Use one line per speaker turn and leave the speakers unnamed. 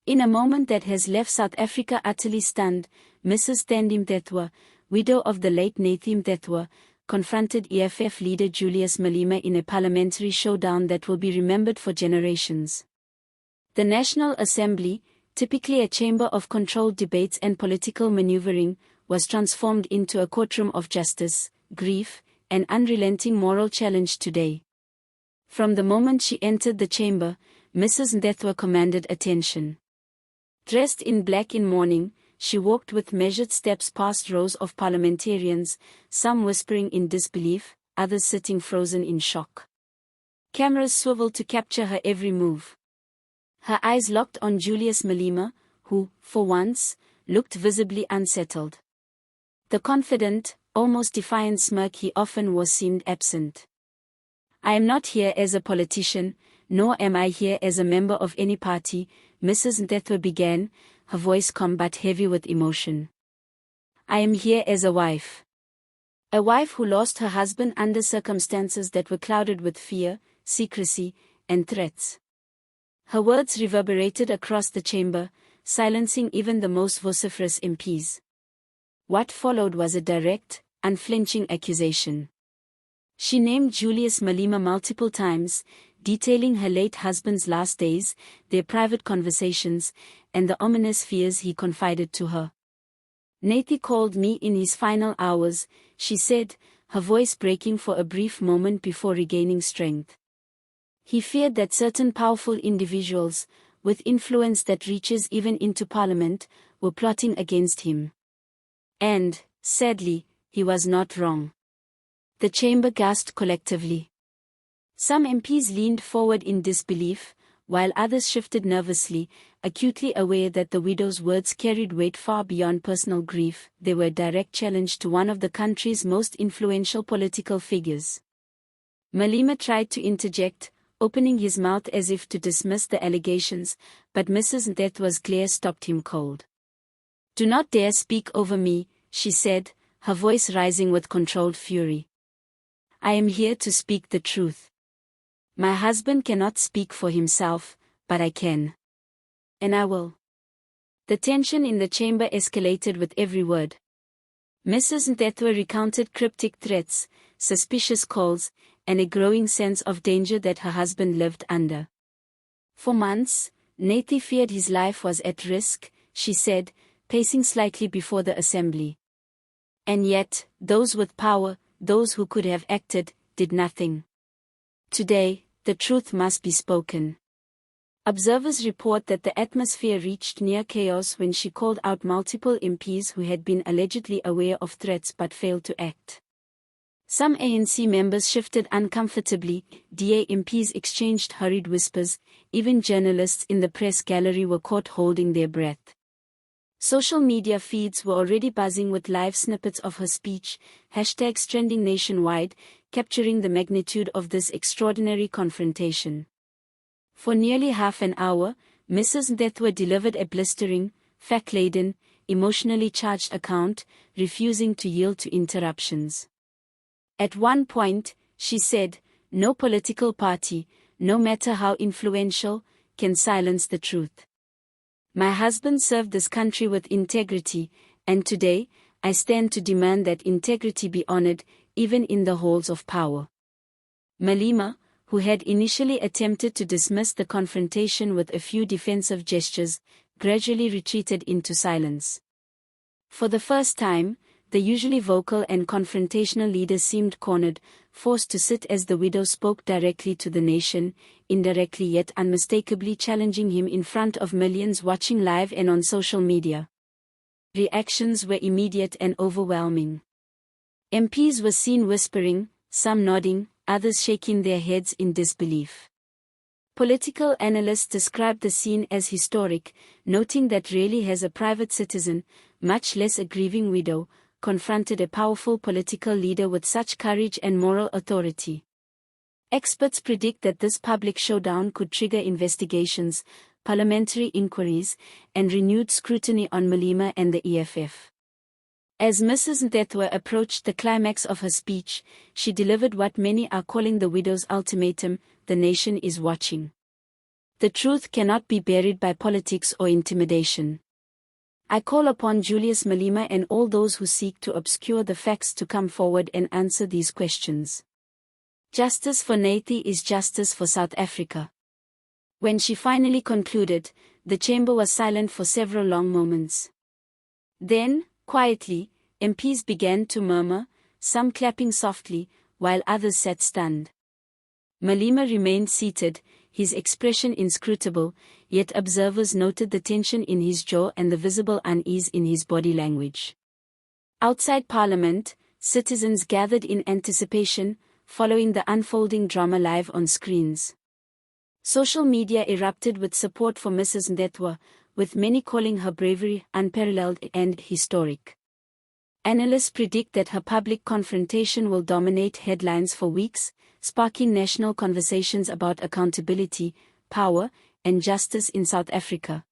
In a moment that has left South Africa utterly stunned, Mrs. Thandi Mthethwa, widow of the late Nathi Mthethwa, confronted EFF leader Julius Malema in a parliamentary showdown that will be remembered for generations. The National Assembly, typically a chamber of controlled debates and political maneuvering, was transformed into a courtroom of justice, grief, and unrelenting moral challenge today. From the moment she entered the chamber, Mrs. Mthethwa commanded attention. Dressed in black in mourning, she walked with measured steps past rows of parliamentarians, some whispering in disbelief, others sitting frozen in shock. Cameras swiveled to capture her every move. Her eyes locked on Julius Malema, who, for once, looked visibly unsettled. The confident, almost defiant smirk he often wore seemed absent. "I am not here as a politician, nor am I here as a member of any party," Mrs. Mthethwa began, her voice calm but heavy with emotion. "I am here as a wife. A wife who lost her husband under circumstances that were clouded with fear, secrecy, and threats." Her words reverberated across the chamber, silencing even the most vociferous MPs. What followed was a direct, unflinching accusation. She named Julius Malema multiple times, detailing her late husband's last days, their private conversations, and the ominous fears he confided to her. "Nathi called me in his final hours," she said, her voice breaking for a brief moment before regaining strength. "He feared that certain powerful individuals, with influence that reaches even into Parliament, were plotting against him. And, sadly, he was not wrong." The chamber gasped collectively. Some MPs leaned forward in disbelief, while others shifted nervously, acutely aware that the widow's words carried weight far beyond personal grief. They were a direct challenge to one of the country's most influential political figures. Malema tried to interject, opening his mouth as if to dismiss the allegations, but Mrs. Mthethwa's glare stopped him cold. "Do not dare speak over me," she said, her voice rising with controlled fury. "I am here to speak the truth. My husband cannot speak for himself, but I can. And I will." The tension in the chamber escalated with every word. Mrs. Mthethwa recounted cryptic threats, suspicious calls, and a growing sense of danger that her husband lived under. "For months, Nathi feared his life was at risk," she said, pacing slightly before the assembly. "And yet, those with power, those who could have acted, did nothing. Today, the truth must be spoken." Observers report that the atmosphere reached near chaos when she called out multiple MPs who had been allegedly aware of threats but failed to act. Some ANC members shifted uncomfortably, DA MPs exchanged hurried whispers, even journalists in the press gallery were caught holding their breath. Social media feeds were already buzzing with live snippets of her speech, hashtags trending nationwide, capturing the magnitude of this extraordinary confrontation. For nearly half an hour, Mrs. Mthethwa delivered a blistering, fact-laden, emotionally charged account, refusing to yield to interruptions. At one point, she said, "No political party, no matter how influential, can silence the truth. My husband served this country with integrity, and today, I stand to demand that integrity be honored, even in the halls of power." Malema, who had initially attempted to dismiss the confrontation with a few defensive gestures, gradually retreated into silence. For the first time, the usually vocal and confrontational leader seemed cornered, forced to sit as the widow spoke directly to the nation, indirectly yet unmistakably challenging him in front of millions watching live and on social media. Reactions were immediate and overwhelming. MPs were seen whispering, some nodding, others shaking their heads in disbelief. Political analysts described the scene as historic, noting that rarely has a private citizen, much less a grieving widow, confronted a powerful political leader with such courage and moral authority. Experts predict that this public showdown could trigger investigations, parliamentary inquiries, and renewed scrutiny on Malema and the EFF. As Mrs. Mthethwa approached the climax of her speech, she delivered what many are calling the widow's ultimatum: "The nation is watching. The truth cannot be buried by politics or intimidation. I call upon Julius Malema and all those who seek to obscure the facts to come forward and answer these questions. Justice for Nathi is justice for South Africa. When she finally concluded, the chamber was silent for several long moments. Then, quietly, MPs began to murmur, some clapping softly, while others sat stunned. Malema remained seated, his expression inscrutable, yet observers noted the tension in his jaw and the visible unease in his body language. Outside Parliament, citizens gathered in anticipation, following the unfolding drama live on screens. Social media erupted with support for Mrs. Mthethwa, with many calling her bravery unparalleled and historic. Analysts predict that her public confrontation will dominate headlines for weeks, sparking national conversations about accountability, power, and justice in South Africa.